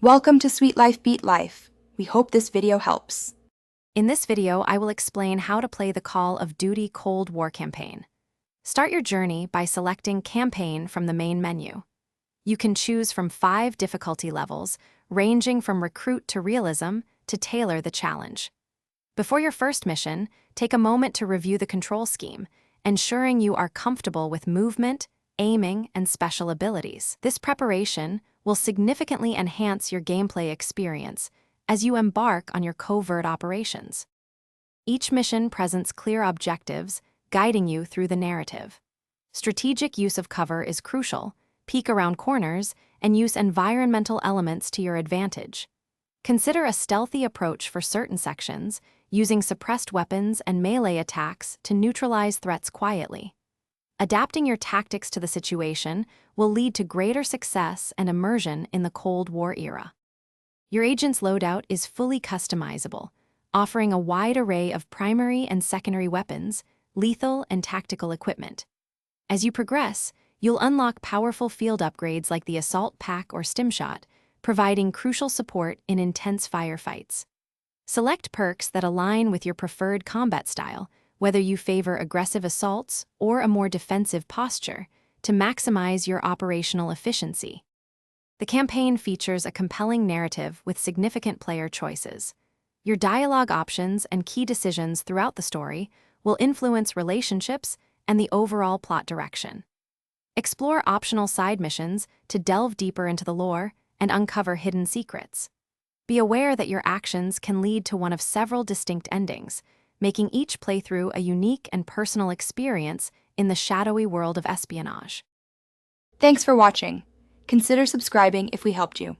Welcome to Sweet Life Beat Life. We hope this video helps. In this video, I will explain how to play the Call of Duty Cold War campaign. Start your journey by selecting Campaign from the main menu. You can choose from 5 difficulty levels, ranging from Recruit to Realism, to tailor the challenge. Before your first mission, take a moment to review the control scheme, ensuring you are comfortable with movement, aiming, and special abilities. This preparation will significantly enhance your gameplay experience as you embark on your covert operations. Each mission presents clear objectives, guiding you through the narrative. Strategic use of cover is crucial. Peek around corners and use environmental elements to your advantage. Consider a stealthy approach for certain sections, using suppressed weapons and melee attacks to neutralize threats quietly. Adapting your tactics to the situation will lead to greater success and immersion in the Cold War era. Your agent's loadout is fully customizable, offering a wide array of primary and secondary weapons, lethal and tactical equipment. As you progress, you'll unlock powerful field upgrades like the Assault Pack or Stimshot, providing crucial support in intense firefights. Select perks that align with your preferred combat style, whether you favor aggressive assaults or a more defensive posture, to maximize your operational efficiency. The campaign features a compelling narrative with significant player choices. Your dialogue options and key decisions throughout the story will influence relationships and the overall plot direction. Explore optional side missions to delve deeper into the lore and uncover hidden secrets. Be aware that your actions can lead to one of several distinct endings, making each playthrough a unique and personal experience in the shadowy world of espionage. Thanks for watching. Consider subscribing if we helped you.